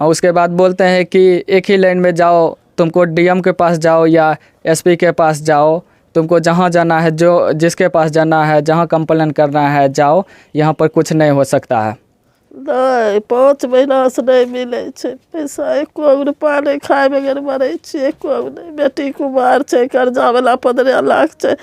और उसके बाद बोलते हैं कि एक ही लाइन में जाओ, तुमको डीएम के पास जाओ या एसपी के पास जाओ, तुमको जहाँ जाना है, जो जिसके पास जाना है, जहाँ कंप्लेन करना है जाओ, यहाँ पर कुछ नहीं हो सकता है। नहीं, 5 महीना से नहीं मिले छे पैसा, एको रुपया नहीं, खाए बगैर मरे छे, एको नहीं। बेटी कुमार छे, कर्जा वाला 15 लाख छे,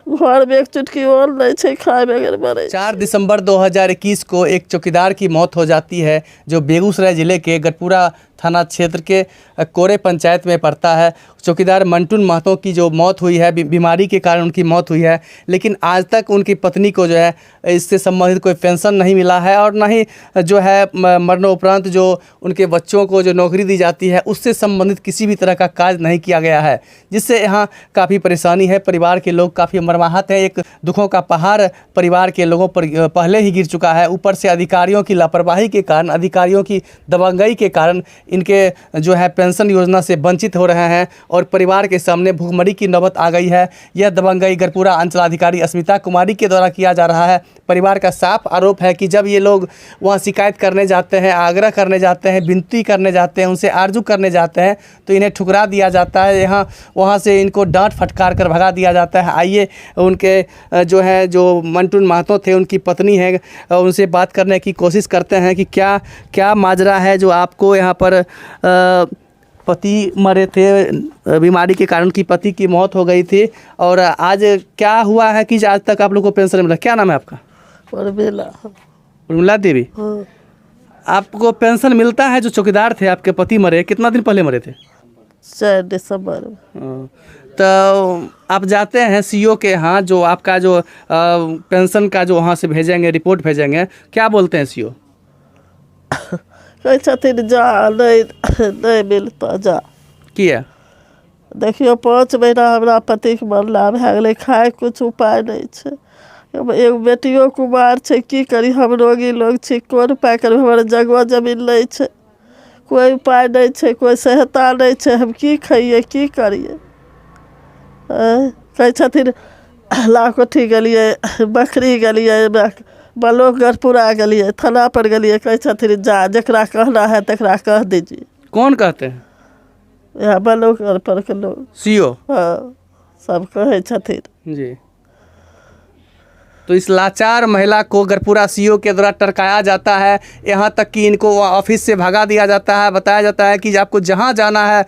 घर में एक चुटकी और नहीं छे, खाए बगैर मरे। 4 दिसंबर 2021 को एक चौकीदार की मौत हो जाती है जो बेगूसराय ज़िले के गढ़पुरा थाना क्षेत्र के कोरे पंचायत में पड़ता है। चौकीदार मंटून महतो की जो मौत हुई है, बीमारी के कारण उनकी मौत हुई है, लेकिन आज तक उनकी पत्नी को जो है इससे संबंधित कोई पेंशन नहीं मिला है और ना ही जो है मरणोपरांत जो उनके बच्चों को जो नौकरी दी जाती है उससे संबंधित किसी भी तरह का कार्य नहीं किया गया है, जिससे यहाँ काफ़ी परेशानी है। परिवार के लोग काफ़ी मर्माहत हैं। एक दुखों का पहाड़ परिवार के लोगों पर पहले ही गिर चुका है। ऊपर से अधिकारियों की लापरवाही के कारण, अधिकारियों की दबंगई के कारण इनके जो है पेंशन योजना से वंचित हो रहे हैं और परिवार के सामने भूखमरी की नौबत आ गई है। यह दबंगई गढ़पुरा अंचलाधिकारी अस्मिता कुमारी के द्वारा किया जा रहा है। परिवार का साफ आरोप है कि जब ये लोग वहाँ शिकायत करने जाते हैं, आग्रह करने जाते हैं, विनती करने जाते हैं, उनसे आरजू करने जाते हैं तो इन्हें ठुकरा दिया जाता है। यहाँ वहाँ से इनको डांट फटकार कर भगा दिया जाता है। आइए उनके जो है जो मंटून महतो थे, उनकी पत्नी है, उनसे बात करने की कोशिश करते हैं कि क्या क्या माजरा है जो आपको यहाँ पर पति मरे थे, बीमारी के कारण उनकी पति की मौत हो गई थी और आज क्या हुआ है कि आज तक आप लोग को पेंशन मिला। क्या नाम है आपका? उर्मिला देवी। हाँ। आपको पेंशन मिलता है? जो चौकीदार थे आपके पति मरे, कितना दिन पहले मरे थे? 4 दिसंबर। तो आप जाते हैं सीओ के यहाँ, जो आपका जो पेंशन का जो वहाँ से भेजेंगे, रिपोर्ट भेजेंगे, क्या बोलते हैं सीओ? कहे छथिन जा, नहीं मिलता जा। किया देखियो 5 महीना हमरा पति के मरला भए गेलै, खाए कुछ उपाय नहीं छे। एगो बेटियो कुमार छे, की करी, हम रोगी लोग छी, कोन उपाय करब? हमारे जगह जमीन नहीं छे, कोई उपाय नहीं छे, कोई सहायता नहीं छे, हम की खाइए की करिए? कहे छथिन लाखोठी गेलिए, बकरी गेलिए, ब्लॉक गढ़पुरा गेलिए, थाना पर गेलिए, कहे छथिन जा, जकरा कहना है तकरा कह दीजिए। कौन कहते हैं? यहाँ ब्लॉक पर के लोग, सीओ। हाँ, सब कहे छथिन जी। तो इस लाचार महिला को गढ़पुरा सीओ के द्वारा टरकाया जाता है, यहाँ तक कि इनको ऑफिस से भगा दिया जाता है। बताया जाता है कि आपको जहाँ जाना है,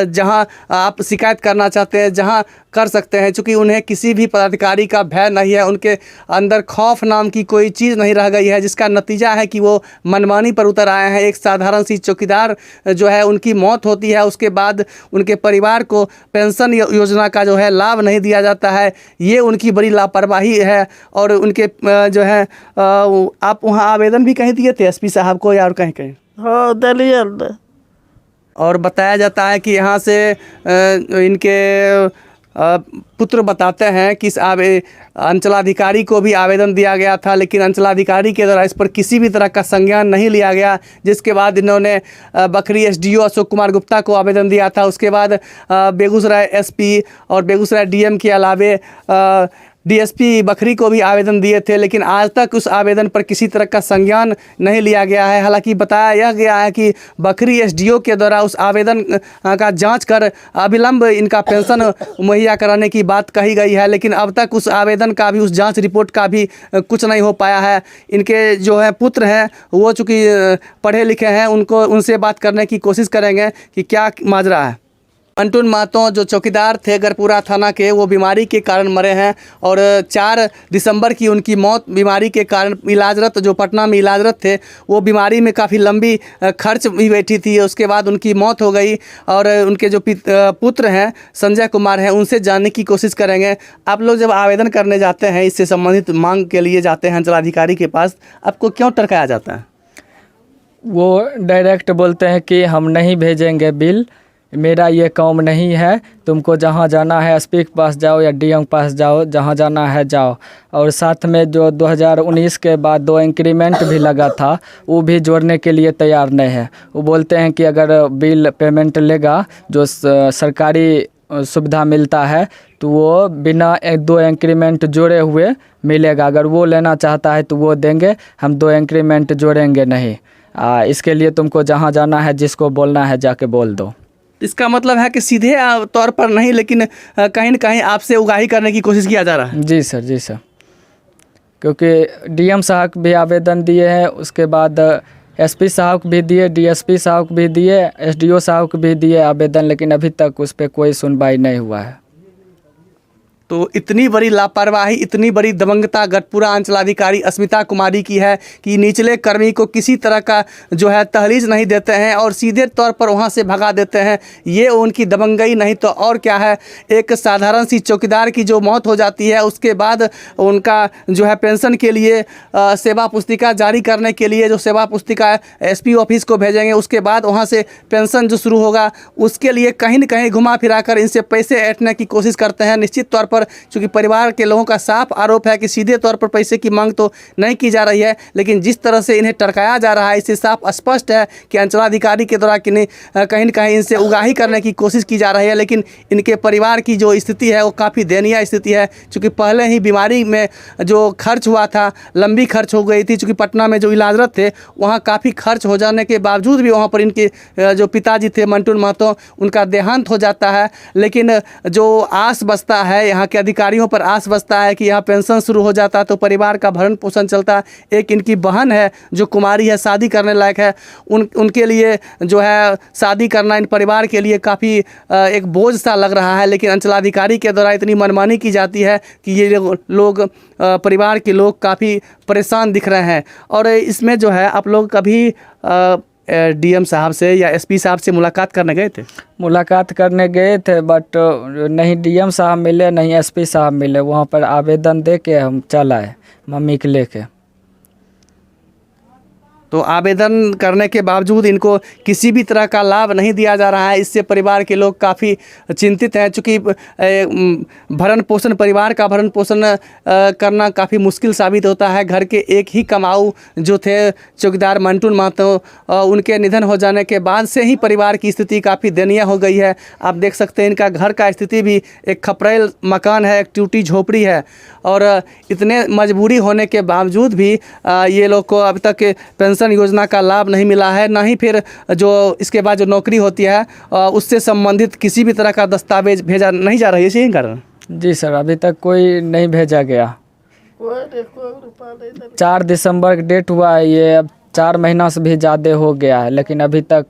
जहाँ आप शिकायत करना चाहते हैं, जहाँ कर सकते हैं, चूँकि उन्हें किसी भी पदाधिकारी का भय नहीं है, उनके अंदर खौफ नाम की कोई चीज़ नहीं रह गई है, जिसका नतीजा है कि वो मनमानी पर उतर आए हैं। एक साधारण सी चौकीदार जो है उनकी मौत होती है, उसके बाद उनके परिवार को पेंशन योजना का जो है लाभ नहीं दिया जाता है। ये उनकी बड़ी लापरवाही है। और उनके जो है आप वहाँ आवेदन भी कहीं दिए थे एसपी साहब को या और कहीं कहीं? हाँ, दिलिए। और बताया जाता है कि यहाँ से इनके पुत्र बताते हैं कि इस अंचलाधिकारी को भी आवेदन दिया गया था, लेकिन अंचलाधिकारी के द्वारा इस पर किसी भी तरह का संज्ञान नहीं लिया गया, जिसके बाद इन्होंने बखरी एसडीओ अशोक कुमार गुप्ता को आवेदन दिया था। उसके बाद बेगूसराय एसपी और बेगूसराय डीएम के अलावे डीएसपी बखरी को भी आवेदन दिए थे, लेकिन आज तक उस आवेदन पर किसी तरह का संज्ञान नहीं लिया गया है। हालांकि बताया यह गया है कि बखरी एसडीओ के द्वारा उस आवेदन का जांच कर अविलंब इनका पेंशन मुहैया कराने की बात कही गई है, लेकिन अब तक उस आवेदन का भी, उस जांच रिपोर्ट का भी कुछ नहीं हो पाया है। इनके जो है पुत्र हैं, वो चूँकि पढ़े लिखे हैं, उनसे बात करने की कोशिश करेंगे कि क्या माजरा है। मंटून महतो जो चौकीदार थे गढ़पुरा थाना के, वो बीमारी के कारण मरे हैं और 4 दिसंबर की उनकी मौत बीमारी के कारण इलाजरत, जो पटना में इलाजरत थे, वो बीमारी में काफ़ी लंबी खर्च भी बैठी थी। उसके बाद उनकी मौत हो गई। और उनके जो पुत्र हैं संजय कुमार हैं, उनसे जानने की कोशिश करेंगे। आप लोग जब आवेदन करने जाते हैं, इससे संबंधित मांग के लिए जाते हैं अंचलाधिकारी के पास, आपको क्यों टरकाया जाता है? वो डायरेक्ट बोलते हैं कि हम नहीं भेजेंगे बिल, मेरा ये काम नहीं है, तुमको जहाँ जाना है एसपी के पास जाओ या डीएम के पास जाओ, जहाँ जाना है जाओ। और साथ में जो 2019 के बाद 2 इंक्रीमेंट भी लगा था, वो भी जोड़ने के लिए तैयार नहीं है। वो बोलते हैं कि अगर बिल पेमेंट लेगा, जो सरकारी सुविधा मिलता है, तो वो बिना 2 इंक्रीमेंट जोड़े हुए मिलेगा। अगर वो लेना चाहता है तो वो देंगे, हम 2 इंक्रीमेंट जोड़ेंगे नहीं। इसके लिए तुमको जहाँ जाना है जिसको बोलना है जाके बोल दो। इसका मतलब है कि सीधे तौर पर नहीं, लेकिन कहीं न कहीं आपसे उगाही करने की कोशिश किया जा रहा है। जी सर, जी सर, क्योंकि डीएम साहब भी आवेदन दिए हैं, उसके बाद एसपी साहब को भी दिए, डीएसपी साहब को भी दिए, एसडीओ साहब को भी दिए आवेदन, लेकिन अभी तक उस पर कोई सुनवाई नहीं हुआ है। तो इतनी बड़ी लापरवाही, इतनी बड़ी दबंगता गढ़पुरा अंचलाधिकारी अस्मिता कुमारी की है कि निचले कर्मी को किसी तरह का जो है तहलीज नहीं देते हैं और सीधे तौर पर वहां से भगा देते हैं। ये उनकी दबंगई नहीं तो और क्या है। एक साधारण सी चौकीदार की जो मौत हो जाती है, उसके बाद उनका जो है पेंशन के लिए सेवा पुस्तिका जारी करने के लिए जो सेवा पुस्तिका एसपी ऑफिस को भेजेंगे, उसके बाद वहाँ से पेंशन जो शुरू होगा उसके लिए कहीं न कहीं घुमा फिरा कर इनसे पैसे ऐंठने की कोशिश करते हैं। निश्चित तौर पर चूंकि परिवार के लोगों का साफ आरोप है कि सीधे तौर पर पैसे की मांग तो नहीं की जा रही है, लेकिन जिस तरह से इन्हें टरकाया जा रहा है इससे साफ स्पष्ट है कि अंचलाधिकारी के द्वारा कहीं न कहीं इनसे उगाही करने की कोशिश की जा रही है। लेकिन इनके परिवार की जो स्थिति है वो काफ़ी दयनीय स्थिति है, चूँकि पहले ही बीमारी में जो खर्च हुआ था, लंबी खर्च हो गई थी। चूँकि पटना में जो इलाजरत थे वहाँ काफ़ी खर्च हो जाने के बावजूद भी वहाँ पर इनके जो पिताजी थे मंटून महतो, उनका देहांत हो जाता है। लेकिन जो आस बसता है, यहाँ के अधिकारियों पर आस बसता है कि यहाँ पेंशन शुरू हो जाता तो परिवार का भरण पोषण चलता। एक इनकी बहन है जो कुमारी है, शादी करने लायक है, उनके लिए जो है शादी करना इन परिवार के लिए काफ़ी एक बोझ सा लग रहा है। लेकिन अंचलाधिकारी के द्वारा इतनी मनमानी की जाती है कि ये लोग परिवार के लोग काफ़ी परेशान दिख रहे हैं। और इसमें जो है आप लोग कभी डीएम साहब से या एसपी साहब से मुलाकात करने गए थे? मुलाकात करने गए थे, बट नहीं डीएम साहब मिले नहीं एसपी साहब मिले। वहाँ पर आवेदन दे के हम चल आए मम्मी के लेके। तो आवेदन करने के बावजूद इनको किसी भी तरह का लाभ नहीं दिया जा रहा है। इससे परिवार के लोग काफ़ी चिंतित हैं, चूँकि भरण पोषण, परिवार का भरण पोषण करना काफ़ी मुश्किल साबित होता है। घर के एक ही कमाऊ जो थे चौकीदार मंटून महतो, उनके निधन हो जाने के बाद से ही परिवार की स्थिति काफ़ी दयनीय हो गई है। आप देख सकते हैं इनका घर का स्थिति भी एक खपरेल मकान है, एक टूटी झोपड़ी है। और इतने मजबूरी होने के बावजूद भी ये लोग को अब तक पेंशन योजना का लाभ नहीं मिला है, ना ही फिर जो इसके बाद जो नौकरी होती है उससे संबंधित किसी भी तरह का दस्तावेज भेजा नहीं जा रहा है। इसी कारण? जी सर, अभी तक कोई नहीं भेजा गया। 4 दिसंबर का डेट हुआ है, ये अब 4 महीना से भी ज़्यादा हो गया है, लेकिन अभी तक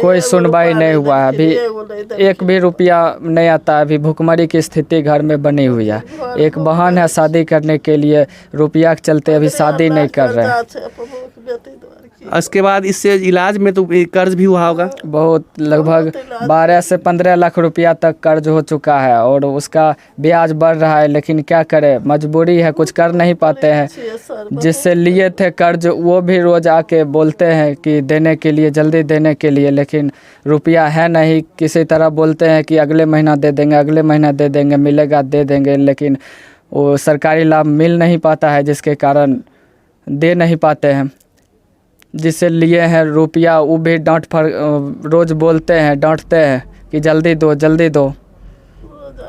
कोई सुनवाई नहीं हुआ है। अभी 1 भी रुपया नहीं आता है। अभी भुखमरी की स्थिति घर में बनी हुई है। एक बहन है, शादी करने के लिए रुपया के चलते अभी शादी नहीं कर रहे हैं। इसके बाद इससे इलाज में तो कर्ज भी हुआ होगा बहुत, लगभग 12 से 15 लाख रुपया तक कर्ज हो चुका है और उसका ब्याज बढ़ रहा है। लेकिन क्या करें, मजबूरी है, कुछ कर नहीं पाते हैं। जिससे लिए थे कर्ज वो भी रोज आके बोलते हैं कि देने के लिए, जल्दी देने के लिए, लेकिन रुपया है नहीं। किसी तरह बोलते हैं कि अगले महीना दे देंगे, अगले महीना दे देंगे, मिलेगा दे देंगे, लेकिन वो सरकारी लाभ मिल नहीं पाता है, जिसके कारण दे नहीं पाते हैं। जिससे लिए हैं रुपया, वो भी डांट रोज़ बोलते हैं, डांटते हैं कि जल्दी दो, जल्दी दो।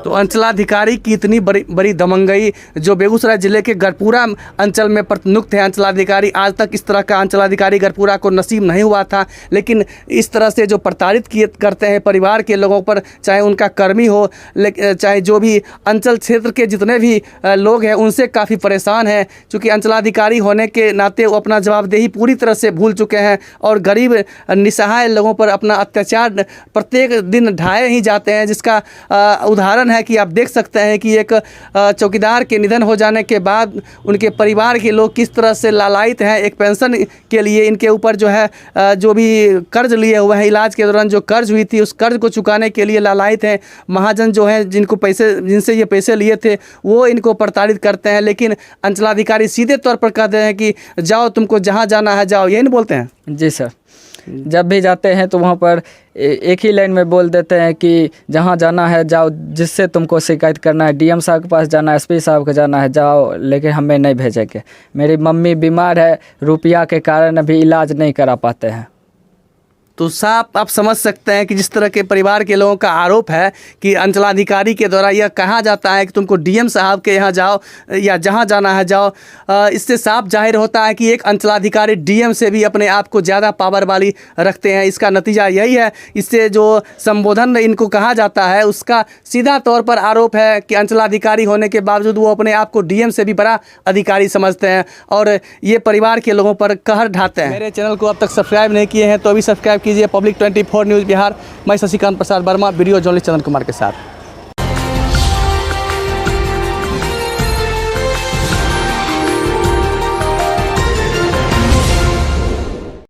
तो अंचलाधिकारी की इतनी बड़ी दमंगई जो बेगूसराय जिले के गढ़पुरा अंचल में प्रतिनियुक्त है अंचलाधिकारी, आज तक इस तरह का अंचलाधिकारी गढ़पुरा को नसीब नहीं हुआ था। लेकिन इस तरह से जो प्रताड़ित करते हैं परिवार के लोगों पर, चाहे उनका कर्मी हो, चाहे जो भी अंचल क्षेत्र के जितने भी लोग हैं, उनसे काफ़ी परेशान हैं। चूँकि अंचलाधिकारी होने के नाते वो अपना जवाबदेही पूरी तरह से भूल चुके हैं और गरीब निसहाय लोगों पर अपना अत्याचार प्रत्येक दिन ढाए ही जाते हैं। जिसका उदाहरण है कि आप देख सकते हैं कि एक चौकीदार के निधन हो जाने के बाद उनके परिवार के लोग किस तरह से लालायित हैं। एक पेंशन के लिए इनके ऊपर जो है जो भी कर्ज लिए हुए हैं, इलाज के दौरान जो कर्ज हुई थी उस कर्ज को चुकाने के लिए लालायित हैं। महाजन जो हैं जिनसे ये पैसे लिए थे वो इनको प्रताड़ित करते हैं। लेकिन अंचलाधिकारी सीधे तौर पर कहते हैं कि जाओ, तुमको जहाँ जाना है जाओ, यही नहीं बोलते हैं? जी सर, जब भी जाते हैं तो वहाँ पर एक ही लाइन में बोल देते हैं कि जहाँ जाना है जाओ, जिससे तुमको शिकायत करना है, डीएम साहब के पास जाना है, एसपी साहब के जाना है जाओ, लेकिन हमें नहीं भेजेंगे। मेरी मम्मी बीमार है, रुपया के कारण अभी इलाज नहीं करा पाते हैं। तो साफ आप समझ सकते हैं कि जिस तरह के परिवार के लोगों का आरोप है कि अंचलाधिकारी के द्वारा यह कहा जाता है कि तुमको डीएम साहब के यहाँ जाओ या जहाँ जाना है जाओ। इससे साफ जाहिर होता है कि एक अंचलाधिकारी डीएम से भी अपने आप को ज़्यादा पावर वाली रखते हैं। इसका नतीजा यही है। इससे जो संबोधन इनको कहा जाता है उसका सीधा तौर पर आरोप है कि अंचलाधिकारी होने के बावजूद वो अपने आप को डीएम से भी बड़ा अधिकारी समझते हैं और ये परिवार के लोगों पर कहर ढाते हैं। मेरे चैनल को अब तक सब्सक्राइब नहीं किए हैं तो अभी सब्सक्राइब कीजिए। Public 24 news Bihar. मैं शशिकांत प्रसाद वर्मा, वीडियो जर्नलिस्ट चंदन कुमार के साथ।